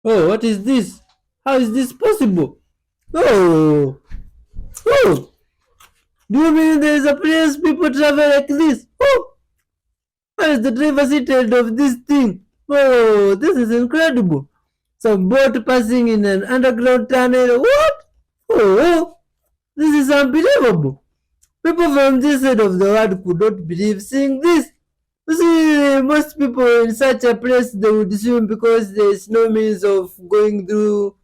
Oh, what is this? How is this possible? Oh, oh, do you mean there is a place people travel like this? Oh, where is the driver seated of this thing? Oh, this is incredible. Some boat passing in an underground tunnel. What? Oh, this is unbelievable. People from this side of the world could not believe seeing this. You see, most people in such a place they would swim because there is no means of going through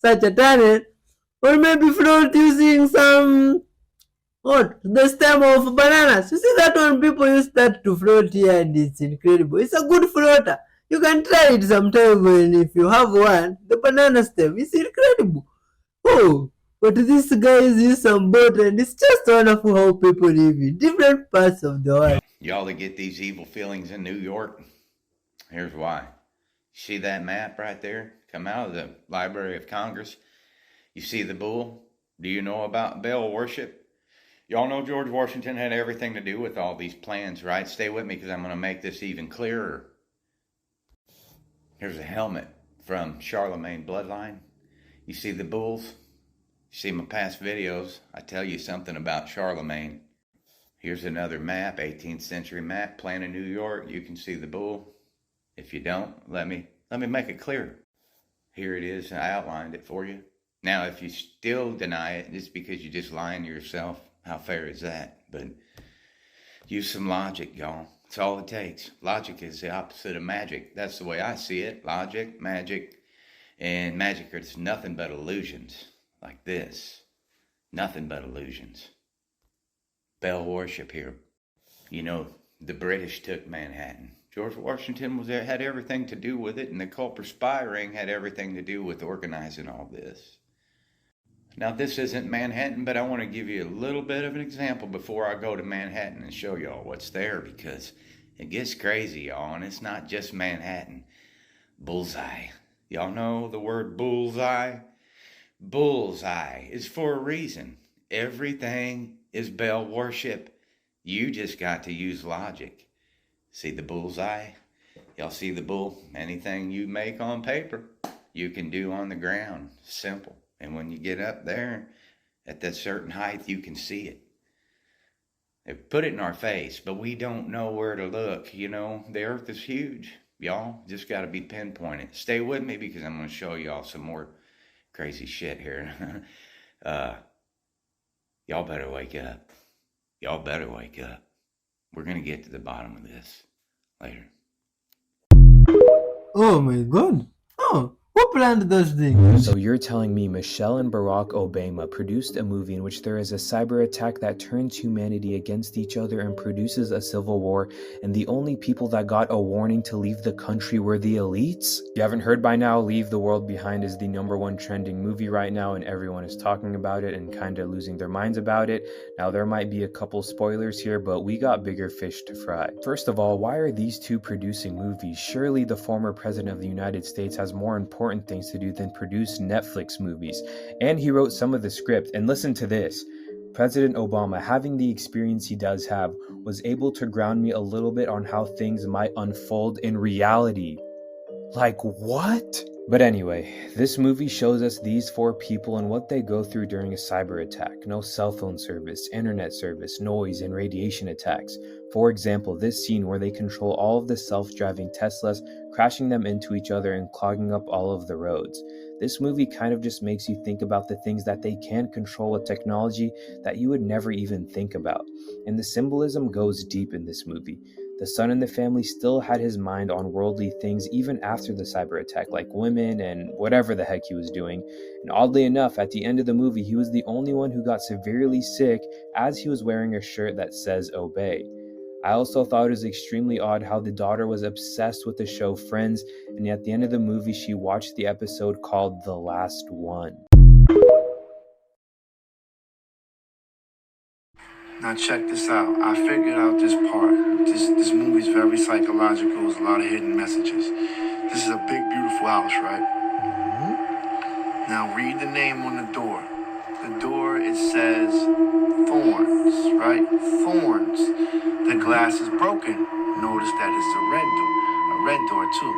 such a tunnel, or maybe float using some what the stem of bananas. You see that one people use that to float here, and it's incredible. It's a good floater. You can try it sometime when if you have one. The banana stem is incredible. Oh, but these guys use some boat, and it's just wonderful how people live in different parts of the world. Y'all that get these evil feelings in New York, here's why. See that map right there? Come out of the Library of Congress. You see the bull? Do you know about Baal worship? Y'all know George Washington had everything to do with all these plans, right? Stay with me because I'm going to make this even clearer. Here's a helmet from Charlemagne bloodline. You see the bulls? You see my past videos. I tell you something about Charlemagne. Here's another map, 18th century map, plan of New York. You can see the bull. If you don't, let me make it clear. Here it is. I outlined it for you. Now, if you still deny it, it's because you're just lying to yourself. How fair is that? But use some logic, y'all. It's all it takes. Logic is the opposite of magic. That's the way I see it. Logic, magic, and magic is nothing but illusions. Like this. Nothing but illusions. Bell worship here. You know, the British took Manhattan. George Washington had everything to do with it, and the Culper spy ring had everything to do with organizing all this. Now, this isn't Manhattan, but I want to give you a little bit of an example before I go to Manhattan and show y'all what's there, because it gets crazy, y'all, and it's not just Manhattan. Bullseye. Y'all know the word bullseye? Bullseye is for a reason. Everything is Baal worship. You just got to use logic. See the bullseye? Y'all see the bull? Anything you make on paper, you can do on the ground. Simple. And when you get up there at that certain height, you can see it. They put it in our face, but we don't know where to look. You know, the earth is huge. Y'all just got to be pinpointed. Stay with me because I'm going to show y'all some more crazy shit here. Y'all better wake up. Y'all better wake up. We're going to get to the bottom of this later. Oh my god. Oh, who planned those things? So you're telling me Michelle and Barack Obama produced a movie in which there is a cyber attack that turns humanity against each other and produces a civil war, and the only people that got a warning to leave the country were the elites? You haven't heard by now, Leave the World Behind is the #1 trending movie right now, and everyone is talking about it and kind of losing their minds about it. Now, there might be a couple spoilers here, but we got bigger fish to fry. First of all, why are these two producing movies? Surely the former president of the United States has more important things to do than produce Netflix movies. And he wrote some of the script. And listen to this. President Obama, having the experience he does have, was able to ground me a little bit on how things might unfold in reality. Like, what? But anyway, this movie shows us these 4 people and what they go through during a cyber attack. No cell phone service, internet service, noise, and radiation attacks. For example, this scene where they control all of the self-driving Teslas, crashing them into each other and clogging up all of the roads. This movie kind of just makes you think about the things that they can control with technology that you would never even think about. And the symbolism goes deep in this movie. The son in the family still had his mind on worldly things even after the cyber attack, like women and whatever the heck he was doing. And oddly enough, at the end of the movie, he was the only one who got severely sick as he was wearing a shirt that says obey. I also thought it was extremely odd how the daughter was obsessed with the show Friends, and at the end of the movie, she watched the episode called The Last One. Now check this out. I figured out this part. This movie's very psychological. There's a lot of hidden messages. This is a big, beautiful house, right? Mm-hmm. Now read the name on the door. The door, it says Thorns, right? Thorns. The glass is broken. Notice that it's a red door too.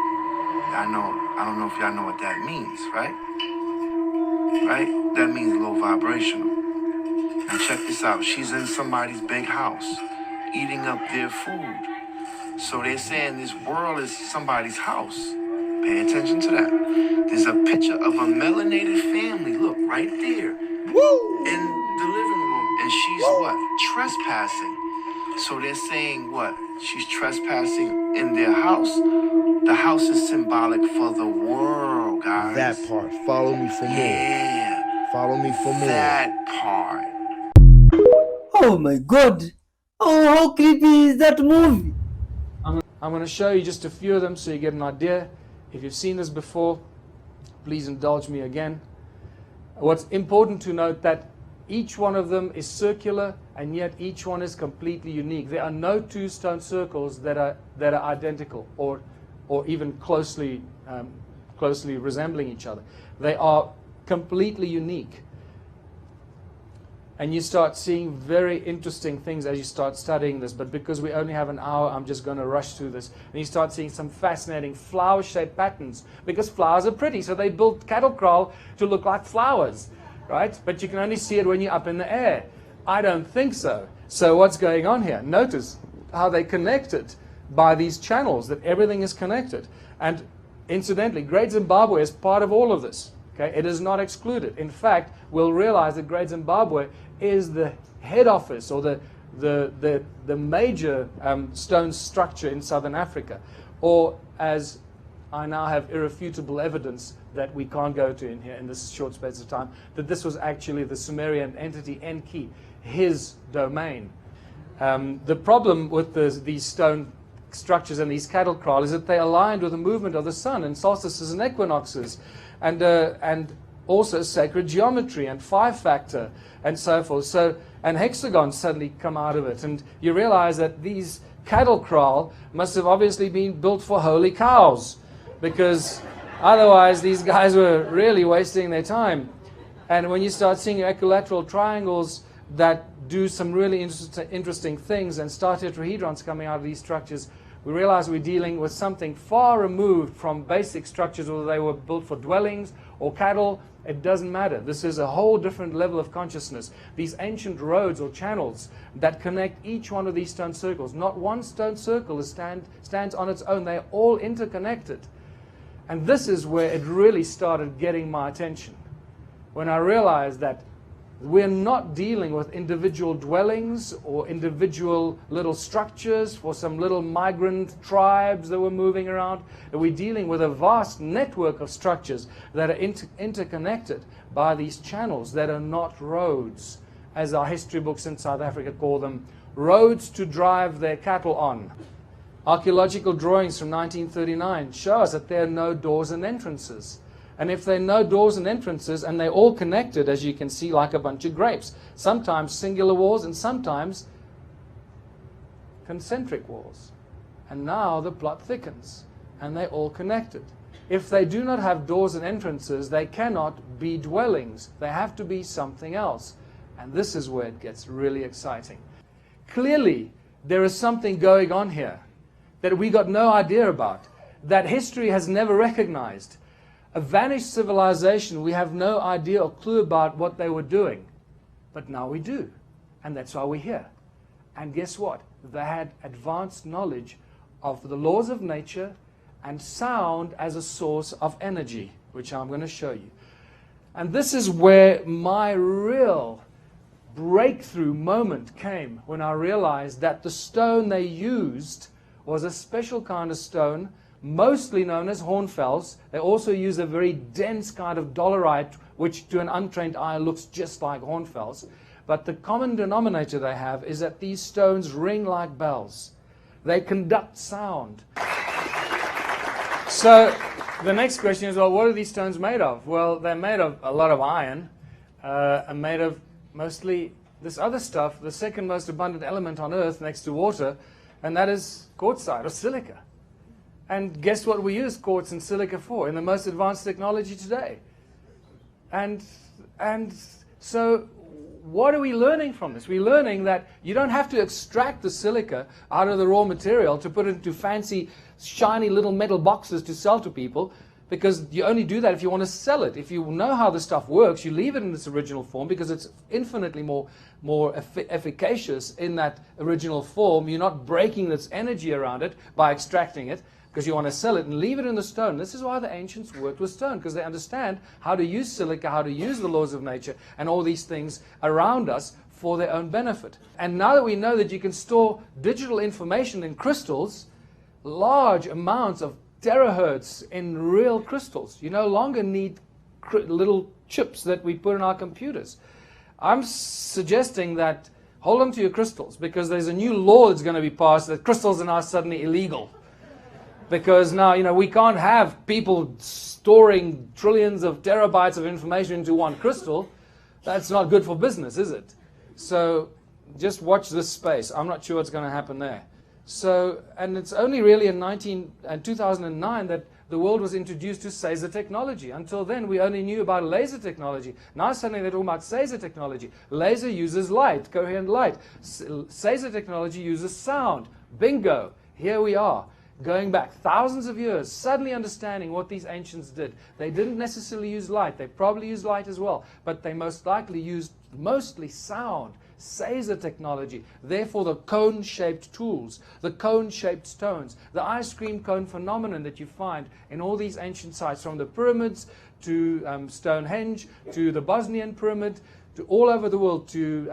I don't know if y'all know what that means, right? Right? That means low vibrational. Now check this out. She's in somebody's big house, eating up their food. So they're saying this world is somebody's house. Pay attention to that. There's a picture of a melanated family, look, right there, in the living room. And she's what? Trespassing. So they're saying what? She's trespassing in their house. The house is symbolic for the world, guys. That part. Follow me for more. Yeah. Follow me for more. That part. Oh my god! Oh, how creepy is that movie? I'm going to show you just a few of them so you get an idea. If you've seen this before, please indulge me again. What's important to note that each one of them is circular and yet each one is completely unique. There are no two stone circles that are identical or even closely resembling each other. They are completely unique. And you start seeing very interesting things as you start studying this. But because we only have an hour, I'm just going to rush through this. And you start seeing some fascinating flower-shaped patterns. Because flowers are pretty, so they built cattle kraal to look like flowers, right? But you can only see it when you're up in the air. I don't think so. So what's going on here? Notice how they connect it by these channels, that everything is connected. And incidentally, Great Zimbabwe is part of all of this. Okay? It is not excluded. In fact, we'll realize that Great Zimbabwe is the head office or the major stone structure in southern Africa, or as I now have irrefutable evidence that we can't go to in here in this short space of time, that this was actually the Sumerian entity Enki, his domain. The problem with these stone structures and these cattle kraal is that they aligned with the movement of the sun and solstices and equinoxes, and also sacred geometry and 5-factor and so forth. So, and hexagons suddenly come out of it. And you realize that these cattle kraal must have obviously been built for holy cows, because otherwise these guys were really wasting their time. And when you start seeing equilateral triangles that do some really interesting things and star tetrahedrons coming out of these structures, we realize we're dealing with something far removed from basic structures, whether they were built for dwellings or cattle. It doesn't matter. This is a whole different level of consciousness. These ancient roads or channels that connect each one of these stone circles. Not one stone circle stands on its own. They're all interconnected. And this is where it really started getting my attention. When I realized that we're not dealing with individual dwellings or individual little structures for some little migrant tribes that were moving around. We're dealing with a vast network of structures that are interconnected by these channels that are not roads, as our history books in South Africa call them, roads to drive their cattle on. Archaeological drawings from 1939 show us that there are no doors and entrances. And if there are no doors and entrances, and they're all connected, as you can see, like a bunch of grapes, sometimes singular walls and sometimes concentric walls. And now the plot thickens, and they're all connected. If they do not have doors and entrances, they cannot be dwellings. They have to be something else. And this is where it gets really exciting. Clearly, there is something going on here that we got no idea about, that history has never recognized. A vanished civilization, we have no idea or clue about what they were doing. But now we do. And that's why we're here. And guess what? They had advanced knowledge of the laws of nature and sound as a source of energy, which I'm going to show you. And this is where my real breakthrough moment came, when I realized that the stone they used was a special kind of stone, mostly known as hornfels. They also use a very dense kind of dolerite, which to an untrained eye looks just like hornfels. But the common denominator they have is that these stones ring like bells. They conduct sound. So the next question is, well, what are these stones made of? Well, they're made of a lot of iron, and made of mostly this other stuff, the second most abundant element on Earth next to water, and that is quartzite or silica. And guess what we use quartz and silica for in the most advanced technology today? And so what are we learning from this? We're learning that you don't have to extract the silica out of the raw material to put it into fancy shiny little metal boxes to sell to people, because you only do that if you want to sell it. If you know how the stuff works, you leave it in its original form because it's infinitely more efficacious in that original form. You're not breaking its energy around it by extracting it, because you want to sell it, and leave it in the stone. This is why the ancients worked with stone, because they understand how to use silica, how to use the laws of nature and all these things around us for their own benefit. And now that we know that you can store digital information in crystals, large amounts of terahertz in real crystals, you no longer need little chips that we put in our computers. I'm suggesting that hold on to your crystals, because there's a new law that's going to be passed that crystals are now suddenly illegal. Because now, we can't have people storing trillions of terabytes of information into one crystal. That's not good for business, is it? So just watch this space. I'm not sure what's going to happen there. So, and it's only really in 2009 that the world was introduced to Caesar technology. Until then, we only knew about laser technology. Now suddenly they're talking about Caesar technology. Laser uses light, coherent light. Caesar technology uses sound. Bingo. Here we are, going back thousands of years, suddenly understanding what these ancients did. They didn't necessarily use light. They probably used light as well, but they most likely used mostly sound. Caesar technology, therefore the cone-shaped tools, the cone-shaped stones, the ice cream cone phenomenon that you find in all these ancient sites, from the pyramids to Stonehenge, to the Bosnian pyramid, to all over the world, to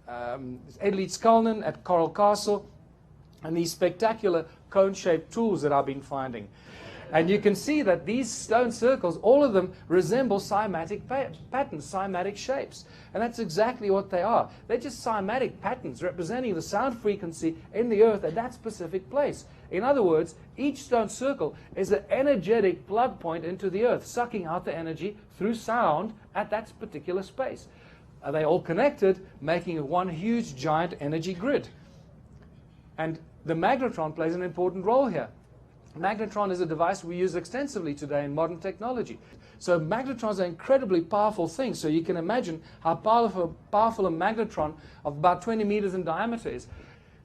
Edlitz at Coral Castle, and these spectacular cone-shaped tools that I've been finding. And you can see that these stone circles, all of them resemble cymatic patterns, cymatic shapes. And that's exactly what they are. They're just cymatic patterns representing the sound frequency in the earth at that specific place. In other words, each stone circle is an energetic plug point into the earth, sucking out the energy through sound at that particular space. Are they all connected, making one huge giant energy grid? And the magnetron plays an important role here. Magnetron is a device we use extensively today in modern technology. So magnetrons are incredibly powerful things. So you can imagine how powerful a magnetron of about 20 meters in diameter is.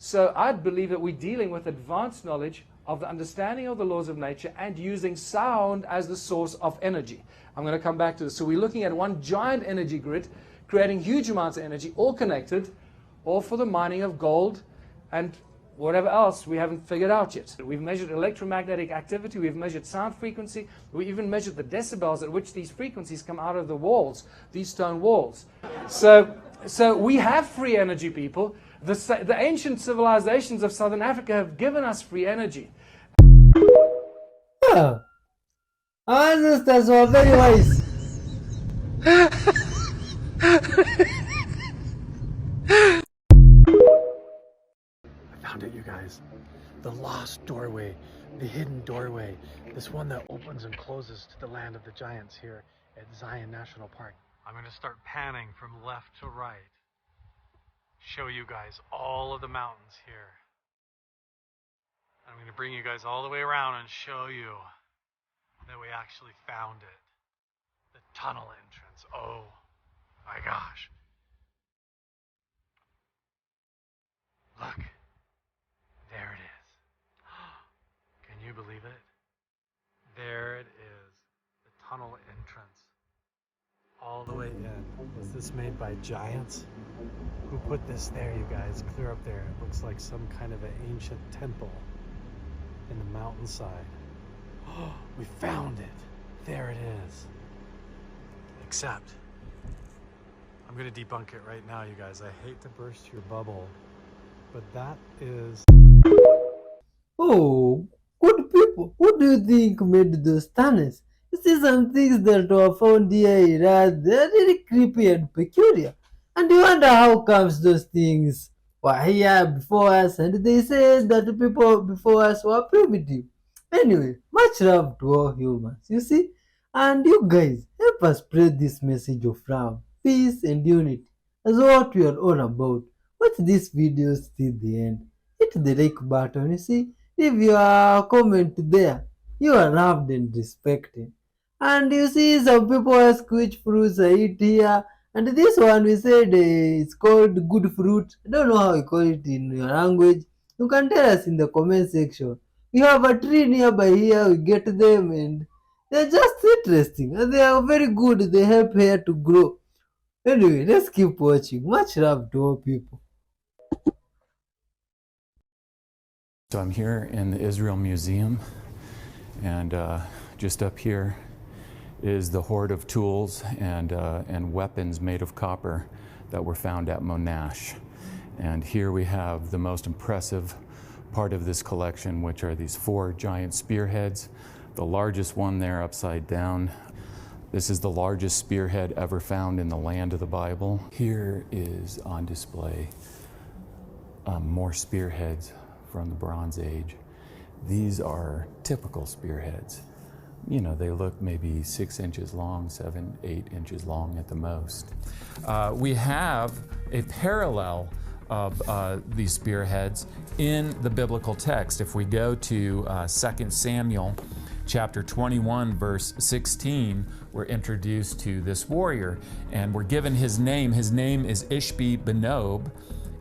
So I believe that we're dealing with advanced knowledge of the understanding of the laws of nature and using sound as the source of energy. I'm going to come back to this. So we're looking at one giant energy grid, creating huge amounts of energy, all connected, all for the mining of gold and whatever else we haven't figured out yet. We've measured electromagnetic activity, we've measured sound frequency, we even measured the decibels at which these frequencies come out of the walls, these stone walls. So we have free energy, people. The ancient civilizations of Southern Africa have given us free energy. Yeah. Our ancestors were very wise. Found it, you guys. The lost doorway, the hidden doorway, this one that opens and closes to the land of the giants here at Zion National Park. I'm going to start panning from left to right, show you guys all of the mountains here. I'm going to bring you guys all the way around and show you that we actually found it. The tunnel entrance. Oh my gosh. Look. There it is. Can you believe it? There it is. The tunnel entrance. All the way in. Was this made by giants? Who put this there, you guys? Clear up there. It looks like some kind of an ancient temple in the mountainside. Oh, we found it. There it is. Except, I'm going to debunk it right now, you guys. I hate to burst your bubble, but that is... Oh, good people. What do you think made those tunnels? You see, some things that were found here, they're really creepy and peculiar. And you wonder how comes those things were here before us, and they said that the people before us were primitive. Anyway, much love to all humans, you see? And you guys, help us spread this message of love, peace, and unity. That's what we are all about. Watch this video till the end. Hit the like button, you see? Leave your comment there. You are loved and respected. And you see, some people ask which fruits I eat here. And this one we said it's called good fruit. I don't know how you call it in your language. You can tell us in the comment section. We have a tree nearby here, we get them and they're just interesting and they are very good. They help hair to grow. Anyway, let's keep watching. Much love to all people. So I'm here in the Israel Museum, and just up here is the hoard of tools and weapons made of copper that were found at Monash. And here we have the most impressive part of this collection, which are these 4 giant spearheads. The largest one there upside down. This is the largest spearhead ever found in the land of the Bible. Here is on display more spearheads from the Bronze Age. These are typical spearheads. You know, they look maybe 6 inches long, 7, 8 inches long at the most. We have a parallel of these spearheads in the biblical text. If we go to 2 Samuel chapter 21, verse 16, we're introduced to this warrior, and we're given his name. His name is Ishbi Benob,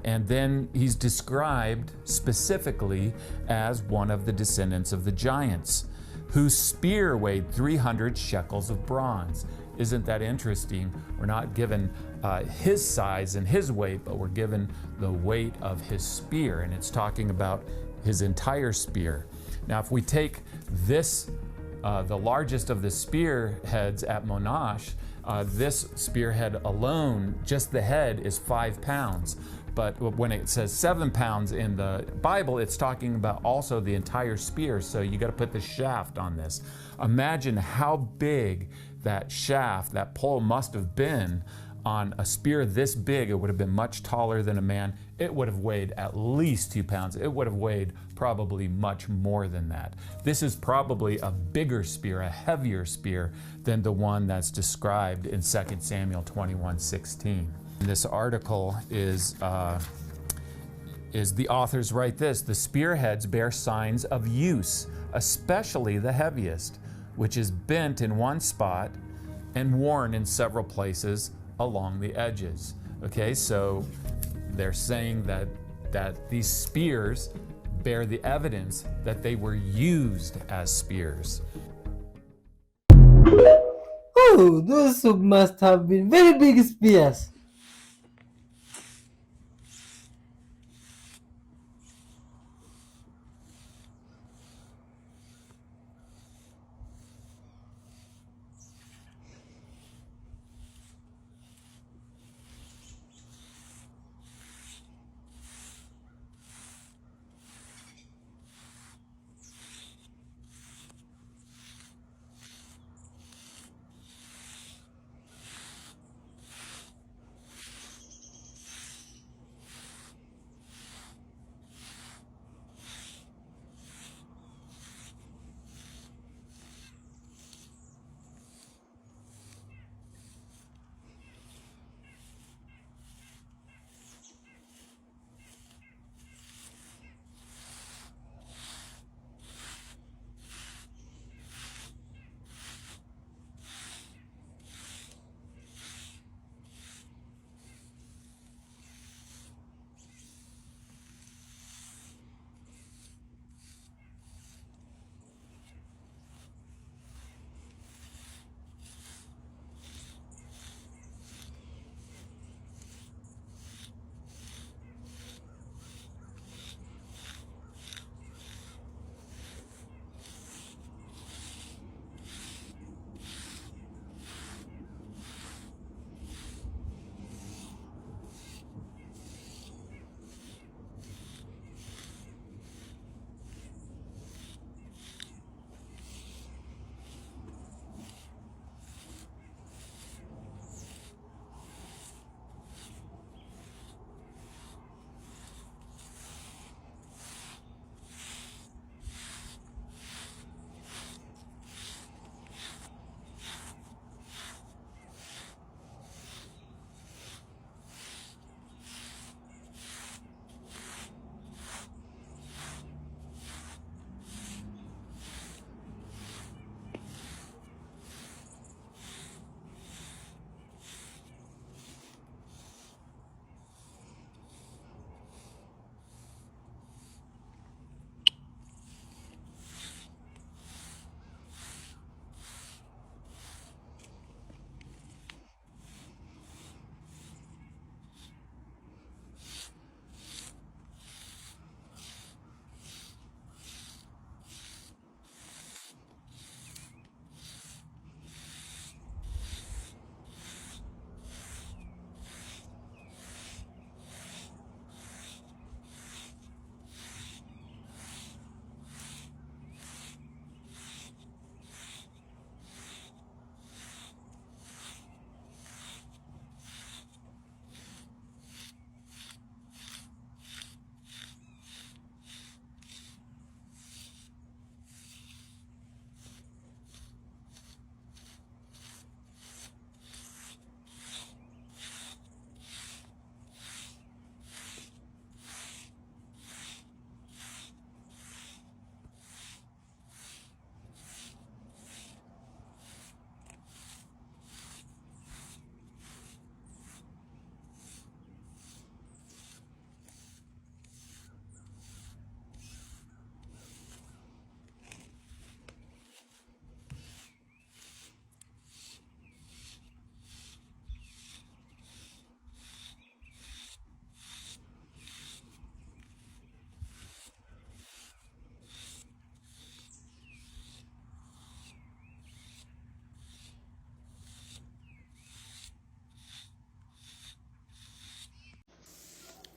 and then he's described specifically as one of the descendants of the giants, whose spear weighed 300 shekels of bronze. Isn't that interesting? We're not given his size and his weight, but we're given the weight of his spear, and it's talking about his entire spear. Now, if we take this, the largest of the spearheads at Monash, this spearhead alone, just the head, is 5 pounds. But when it says 7 pounds in the Bible, it's talking about also the entire spear. So you got to put the shaft on this. Imagine how big that shaft, that pole must have been on a spear this big. It would have been much taller than a man. It would have weighed at least 2 pounds. It would have weighed probably much more than that. This is probably a bigger spear, a heavier spear than the one that's described in 2 Samuel 21:16. This article is the authors write this: the spearheads bear signs of use, especially the heaviest, which is bent in one spot and worn in several places along the edges. Okay, so they're saying that these spears bear the evidence that they were used as spears. Oh, those must have been very big spears.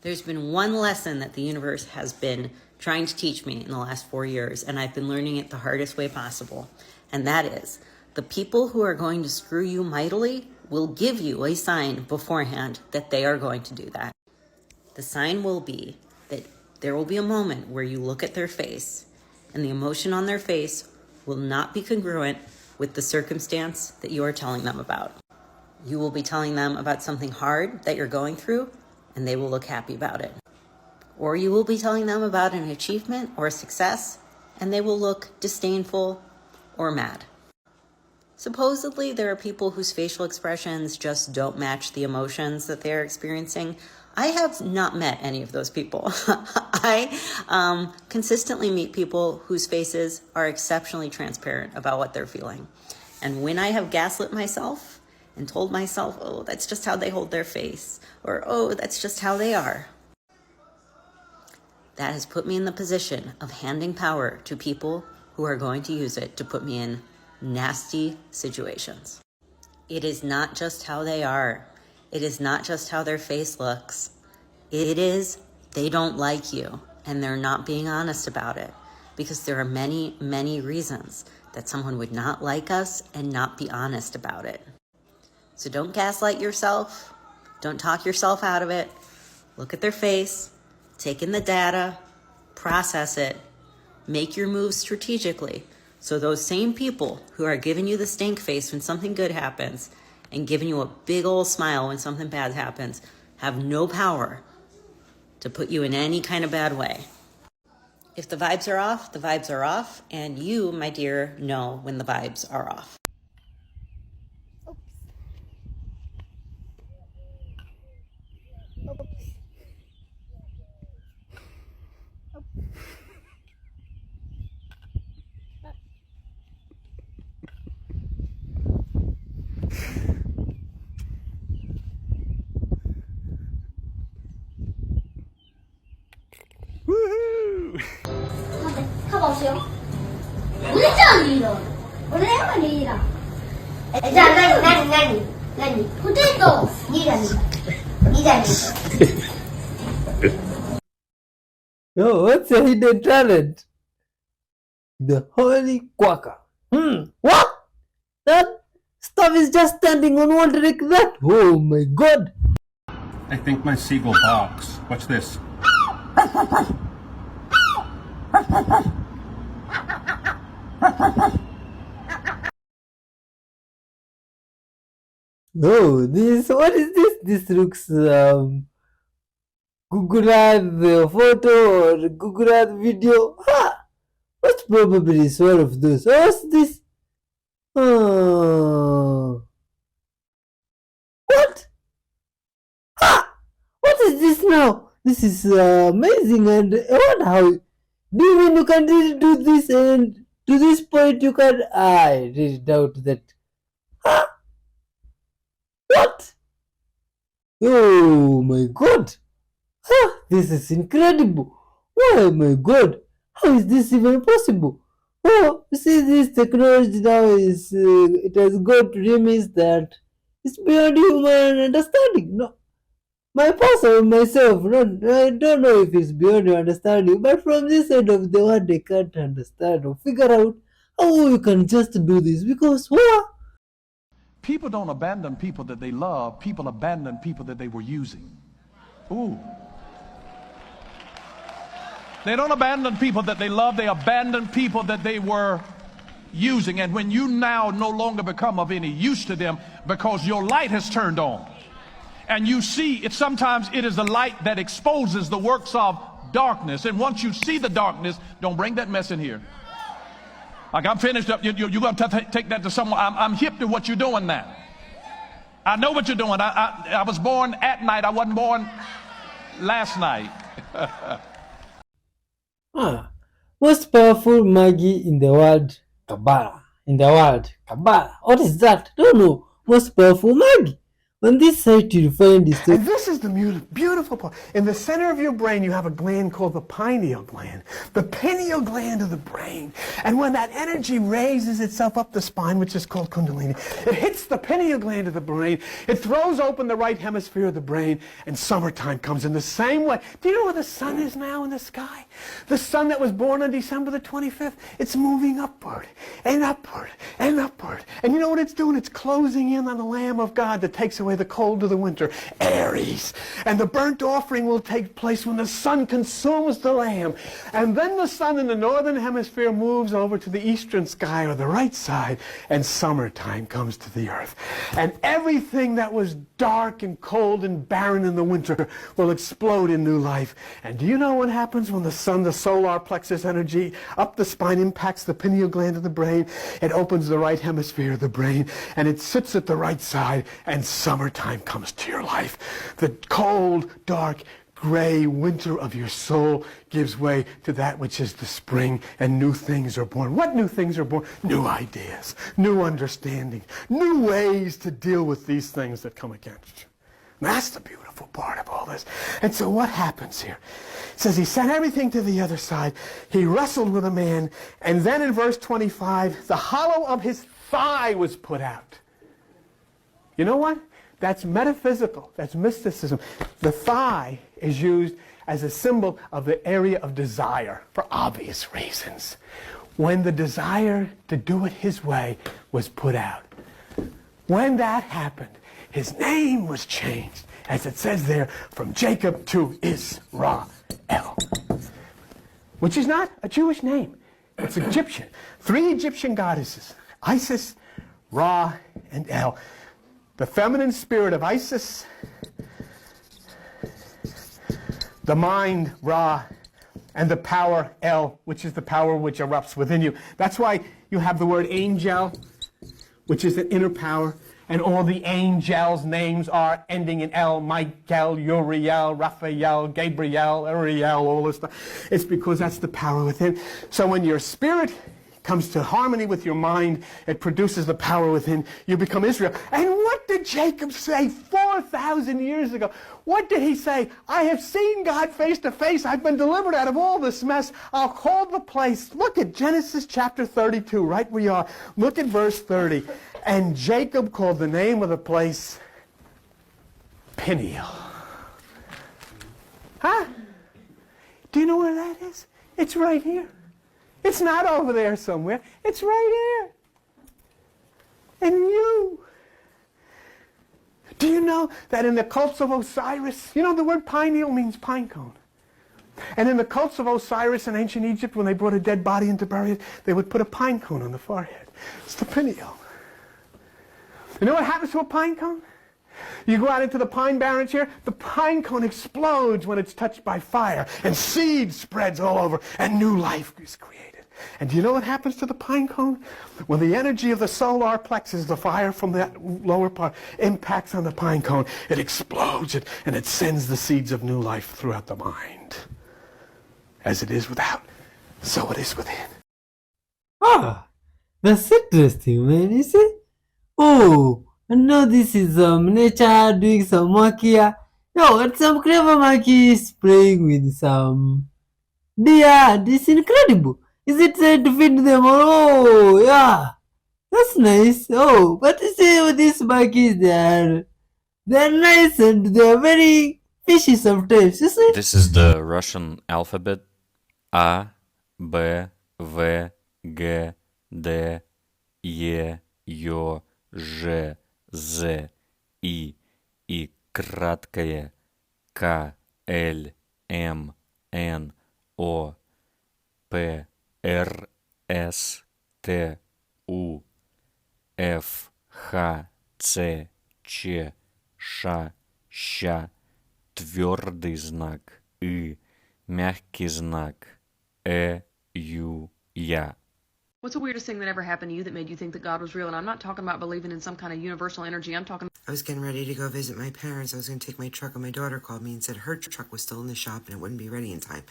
There's been one lesson that the universe has been trying to teach me in the last 4 years, and I've been learning it the hardest way possible. And that is, the people who are going to screw you mightily will give you a sign beforehand that they are going to do that. The sign will be that there will be a moment where you look at their face, and the emotion on their face will not be congruent with the circumstance that you are telling them about. You will be telling them about something hard that you're going through, and they will look happy about it. Or you will be telling them about an achievement or a success, and they will look disdainful or mad. Supposedly, there are people whose facial expressions just don't match the emotions that they're experiencing. I have not met any of those people. I consistently meet people whose faces are exceptionally transparent about what they're feeling. And when I have gaslit myself and told myself, oh, that's just how they hold their face, or oh, that's just how they are, that has put me in the position of handing power to people who are going to use it to put me in nasty situations. It is not just how they are. It is not just how their face looks. It is they don't like you, and they're not being honest about it, because there are many, many reasons that someone would not like us and not be honest about it. So don't gaslight yourself. Don't talk yourself out of it. Look at their face, take in the data, process it, make your moves strategically. So those same people who are giving you the stink face when something good happens and giving you a big old smile when something bad happens have no power to put you in any kind of bad way. If the vibes are off, the vibes are off, and you, my dear, know when the vibes are off. Woohoo! 看保行，我在这里的，我在那里的。哎，这样，那你不对的，你在你。 Oh, what's a hidden talent? The holy quacker. What? That stuff is just standing on one like that? Oh my god. I think my seagull barks. Watch this. Oh, what is this? This looks, Google Earth photo or Google Earth video. Ha! What's probably is one of those? Oh, what's this? What? Ha! What is this now? This is amazing, and I wonder how. Do you mean you can really do this, and to this point you can? I really doubt that. Ha! What? Oh my god! Ah, this is incredible! Oh my god! How is this even possible? Oh, you see, this technology now is it has got limits that it's beyond human understanding. No, my person, myself, I don't know if it's beyond your understanding, but from this end of the world, they can't understand or figure out how you can just do this because what? People don't abandon people that they love. People abandon people that they were using. Ooh. They don't abandon people that they love. They abandon people that they were using. And when you now no longer become of any use to them because your light has turned on, and you see it, sometimes it is the light that exposes the works of darkness. And once you see the darkness, don't bring that mess in here. Like, I'm finished up. You're going to take that to someone. I'm hip to what you're doing now. I know what you're doing. I was born at night. I wasn't born last night. Most powerful Maggie in the world, Kabbalah. What is that? Don't know. Most powerful Maggie. On this site you find this. And this is the beautiful part. In the center of your brain, you have a gland called the pineal gland, the pineal gland of the brain. And when that energy raises itself up the spine, which is called Kundalini, it hits the pineal gland of the brain. It throws open the right hemisphere of the brain, and summertime comes in the same way. Do you know where the sun is now in the sky? The sun that was born on December the 25th, it's moving upward and upward and upward. And you know what it's doing? It's closing in on the Lamb of God that takes away the cold of the winter, Aries. And the burnt offering will take place when the sun consumes the lamb. And then the sun in the northern hemisphere moves over to the eastern sky or the right side, and summertime comes to the earth. And everything that was dark and cold and barren in the winter will explode in new life. And do you know what happens when the sun, the solar plexus energy up the spine, impacts the pineal gland of the brain? It opens the right hemisphere of the brain, and it sits at the right side, and summertime comes to your life. The cold, dark, gray winter of your soul gives way to that which is the spring, and new things are born. What new things are born? New ideas, new understanding, new ways to deal with these things that come against you. And that's the beautiful part of all this. And so what happens here? It says he sent everything to the other side. He wrestled with a man, and then in verse 25, the hollow of his thigh was put out. You know what? That's metaphysical. That's mysticism. The thigh is used as a symbol of the area of desire for obvious reasons. When the desire to do it his way was put out. When that happened, his name was changed, as it says there, from Jacob to Israel, which is not a Jewish name. It's Egyptian. 3 Egyptian goddesses, Isis, Ra, and El. The feminine spirit of Isis, the mind, Ra, and the power, El, which is the power which erupts within you. That's why you have the word angel, which is the inner power, and all the angels' names are ending in El, Michael, Uriel, Raphael, Gabriel, Uriel, all this stuff. It's because that's the power within. So when your spirit comes to harmony with your mind, it produces the power within. You become Israel. And what did Jacob say 4,000 years ago? What did he say? I have seen God face to face. I've been delivered out of all this mess. I'll call the place. Look at Genesis chapter 32, right where you are. Look at verse 30. And Jacob called the name of the place Peniel. Huh? Do you know where that is? It's right here. It's not over there somewhere. It's right here. And you. Do you know that in the cults of Osiris, you know the word pineal means pine cone. And in the cults of Osiris in ancient Egypt, when they brought a dead body in to bury it, they would put a pine cone on the forehead. It's the pineal. You know what happens to a pine cone? You go out into the pine barrens here, the pine cone explodes when it's touched by fire, and seed spreads all over, and new life is created. And do you know what happens to the pine cone? When the energy of the solar plexus, the fire from that lower part, impacts on the pine cone, it explodes it, and it sends the seeds of new life throughout the mind. As it is without, so it is within. Ah, that's interesting, man. You see? Oh, and now this is nature doing some work here. No, and some clever monkeys playing with some deer. This is incredible. Is it said to feed them? Oh, yeah. That's nice. Oh, but you see with these monkeys, they're nice and they're very fishy sometimes. You see? This is the Russian alphabet. A, B, V, G, D, E, Ё, Ж, З, И краткое, К, Л, М, Н, О, П, Р, С, Т, У, Ф, Х, Ц, Ч, Ш, Щ, твердый знак, И, мягкий знак, Ю, Я. What's the weirdest thing that ever happened to you that made you think that God was real? And I'm not talking about believing in some kind of universal energy. I'm talking... I was getting ready to go visit my parents. I was going to take my truck, and my daughter called me and said her truck was still in the shop and it wouldn't be ready in time,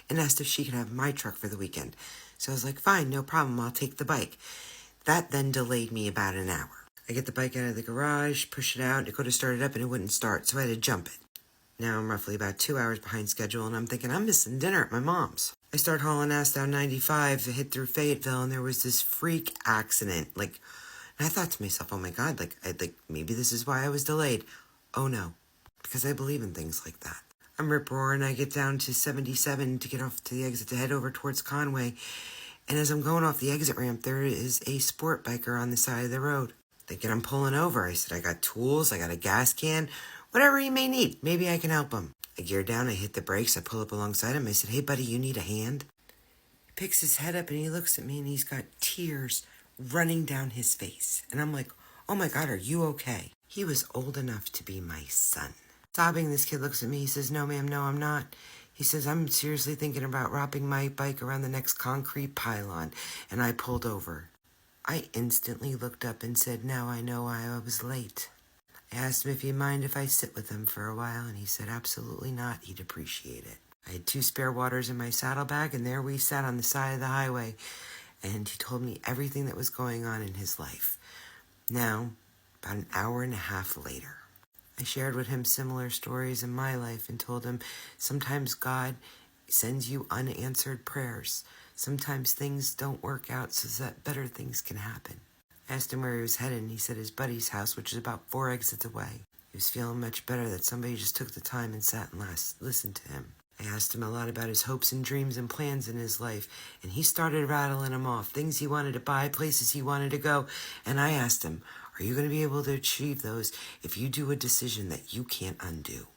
and asked if she could have my truck for the weekend. So I was like, fine, no problem, I'll take the bike. That then delayed me about an hour. I get the bike out of the garage, push it out, and go to start it up, and it wouldn't start, so I had to jump it. Now I'm roughly about 2 hours behind schedule, and I'm thinking I'm missing dinner at my mom's. I start hauling ass down 95 to hit through Fayetteville, and there was this freak accident. And I thought to myself, oh my God, maybe this is why I was delayed. Oh no, because I believe in things like that. I'm rip-roaring. I get down to 77 to get off to the exit to head over towards Conway. And as I'm going off the exit ramp, there is a sport biker on the side of the road. Thinking I'm pulling over, I said, I got tools, I got a gas can, whatever he may need. Maybe I can help him. I gear down, I hit the brakes, I pull up alongside him. I said, hey buddy, you need a hand? He picks his head up and he looks at me and he's got tears running down his face. And I'm like, oh my God, are you okay? He was old enough to be my son. Sobbing, this kid looks at me, he says, no ma'am, no I'm not. He says, I'm seriously thinking about wrapping my bike around the next concrete pylon. And I pulled over. I instantly looked up and said, now I know why I was late. I asked him if he'd mind if I sit with him for a while, and he said absolutely not, he'd appreciate it. I had 2 spare waters in my saddlebag, and there we sat on the side of the highway, and he told me everything that was going on in his life. Now, about an hour and a half later, I shared with him similar stories in my life and told him sometimes God sends you unanswered prayers. Sometimes things don't work out so that better things can happen. I asked him where he was headed, and he said his buddy's house, which is about 4 exits away. He was feeling much better that somebody just took the time and sat and listened to him. I asked him a lot about his hopes and dreams and plans in his life, and he started rattling them off, things he wanted to buy, places he wanted to go, and I asked him, are you going to be able to achieve those if you do a decision that you can't undo?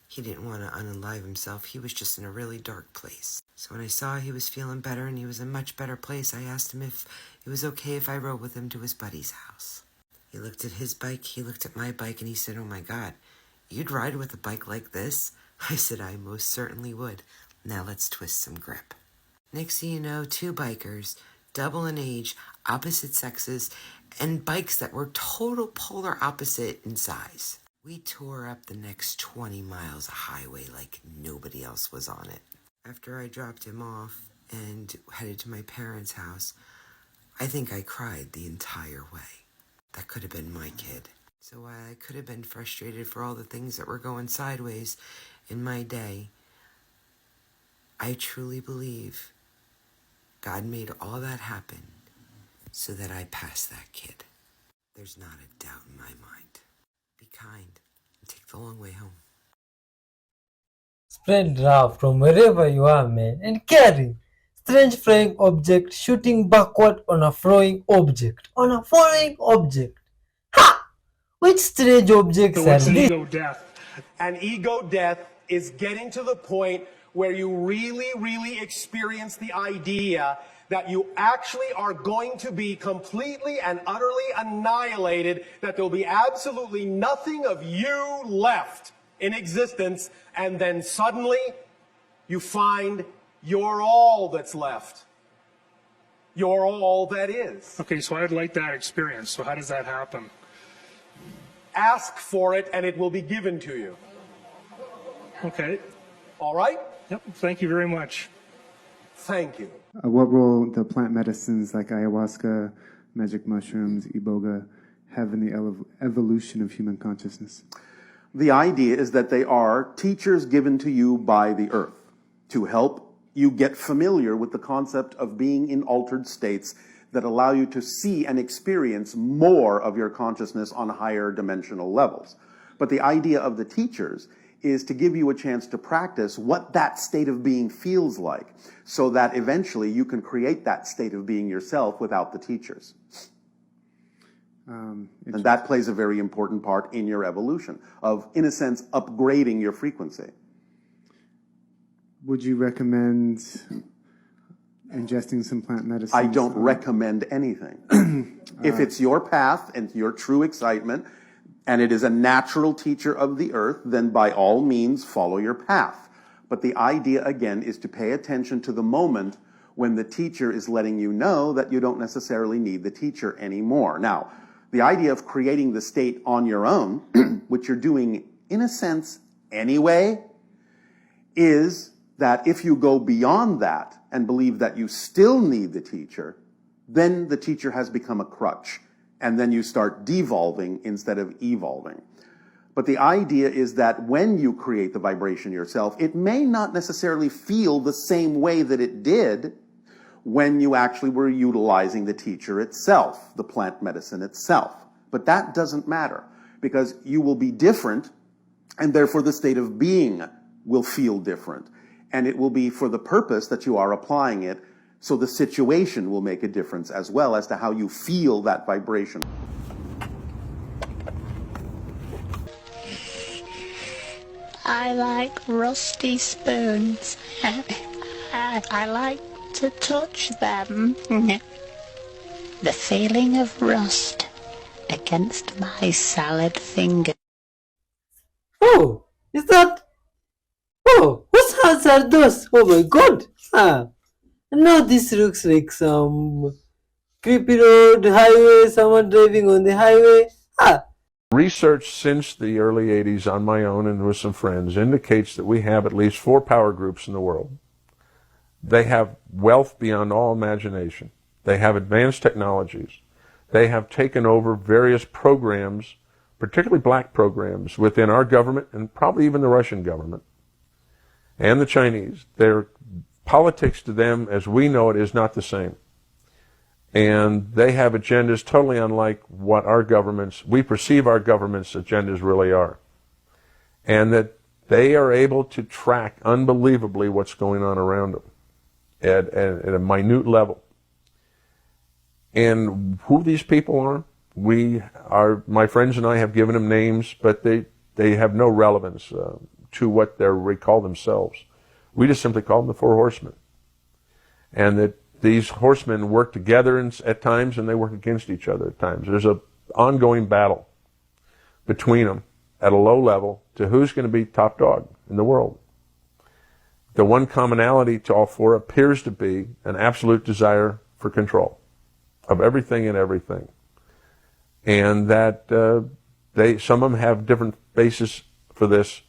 He didn't want to unalive himself. He was just in a really dark place. So when I saw he was feeling better and he was in a much better place, I asked him if it was okay if I rode with him to his buddy's house. He looked at his bike, he looked at my bike, and he said, oh my God, you'd ride with a bike like this? I said, I most certainly would. Now let's twist some grip. Next thing you know, 2 bikers, double in age, opposite sexes, and bikes that were total polar opposite in size. We tore up the next 20 miles of highway like nobody else was on it. After I dropped him off and headed to my parents' house, I think I cried the entire way. That could have been my kid. So while I could have been frustrated for all the things that were going sideways in my day, I truly believe God made all that happen so that I passed that kid. There's not a doubt in my mind. Be kind and take the long way home. Spread love from wherever you are, man, and carry. Strange flying object shooting backward on a flowing object. On a falling object. Ha! Which strange objects So are what's an these? ego death? An ego death is getting to the point where you really, really experience the idea that you actually are going to be completely and utterly annihilated, that there'll be absolutely nothing of you left in existence, and then suddenly you find you're all that's left. You're all that is. Okay, so I'd like that experience. So how does that happen? Ask for it and it will be given to you. Okay. All right? Yep, thank you very much. Thank you. What role the plant medicines like ayahuasca, magic mushrooms, iboga have in the evolution of human consciousness? The idea is that they are teachers given to you by the earth to help you get familiar with the concept of being in altered states that allow you to see and experience more of your consciousness on higher dimensional levels. But the idea of the teachers is to give you a chance to practice what that state of being feels like, so that eventually you can create that state of being yourself without the teachers. And that plays a very important part in your evolution of, in a sense, upgrading your frequency. Would you recommend ingesting some plant medicine? I don't recommend anything. If it's your path and your true excitement, and it is a natural teacher of the earth, then by all means follow your path. But the idea, again, is to pay attention to the moment when the teacher is letting you know that you don't necessarily need the teacher anymore. Now, the idea of creating the state on your own, which you're doing in a sense anyway, is that if you go beyond that and believe that you still need the teacher, then the teacher has become a crutch. and then you start devolving instead of evolving. But the idea is that when you create the vibration yourself, it may not necessarily feel the same way that it did when you actually were utilizing the teacher itself, the plant medicine itself. But that doesn't matter, because you will be different, and therefore the state of being will feel different. And it will be for the purpose that you are applying it, so the situation will make a difference as well as to how you feel that vibration. I like rusty spoons. I like to touch them. The feeling of rust against my salad finger. Oh, is that? Oh, whose hands are those? Oh my god! Now this looks like some creepy road, highway, someone driving on the highway. Research since the early 80s on my own and with some friends indicates that we have at least 4 power groups in the world. They have wealth beyond all imagination. They have advanced technologies. They have taken over various programs, particularly black programs, within our government and probably even the Russian government and the Chinese. Their politics to them, as we know it, is not the same. And they have agendas totally unlike what we perceive our government's agendas really are. And that they are able to track unbelievably what's going on around them at a minute level. And who these people are, my friends and I have given them names, but they have no relevance to what they call themselves. We just simply call them the 4 horsemen. And that these horsemen work together at times, and they work against each other at times. There's an ongoing battle between them at a low level to who's going to be top dog in the world. The one commonality to all 4 appears to be an absolute desire for control of everything and everything. And that some of them have different bases for this.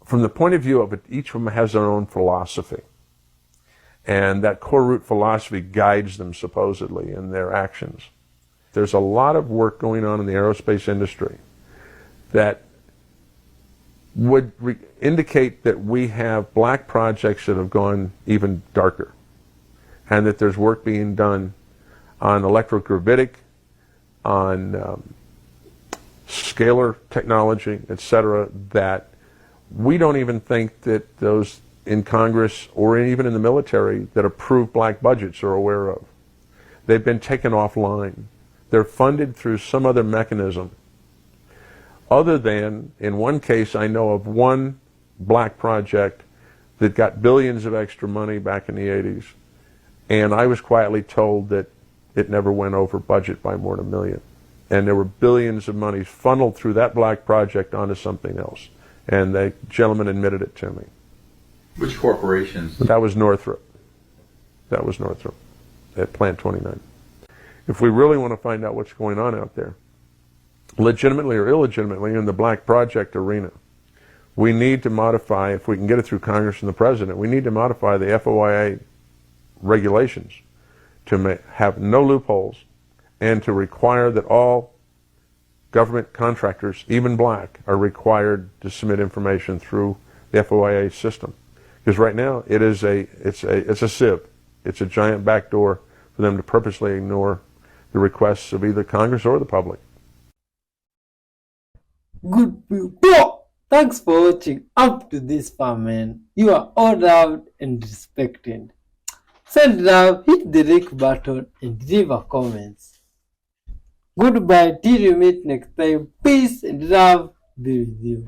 From the point of view of it, each of them has their own philosophy. And that core root philosophy guides them supposedly in their actions. There's a lot of work going on in the aerospace industry that would indicate that we have black projects that have gone even darker, and that there's work being done on electrogravitic, on scalar technology, etc., that we don't even think that those in Congress or even in the military that approve black budgets are aware of. They've been taken offline. They're funded through some other mechanism. Other than, in one case, I know of one black project that got billions of extra money back in the 80s. And I was quietly told that it never went over budget by more than $1 million. And there were billions of money funneled through that black project onto something else. And the gentleman admitted it to me. Which corporations? That was Northrop. That was Northrop at Plant 29. If we really want to find out what's going on out there, legitimately or illegitimately in the black project arena, we need to modify, if we can get it through Congress and the President, we need to modify the FOIA regulations to have no loopholes and to require that all government contractors, even black, are required to submit information through the FOIA system. Because right now it's a sieve. It's a giant backdoor for them to purposely ignore the requests of either Congress or the public. Good people. Thanks for watching up to this far, man. You are all loved and respected. Send love, hit the like button, and leave a comments. Goodbye till you meet next time. Peace and love be with you.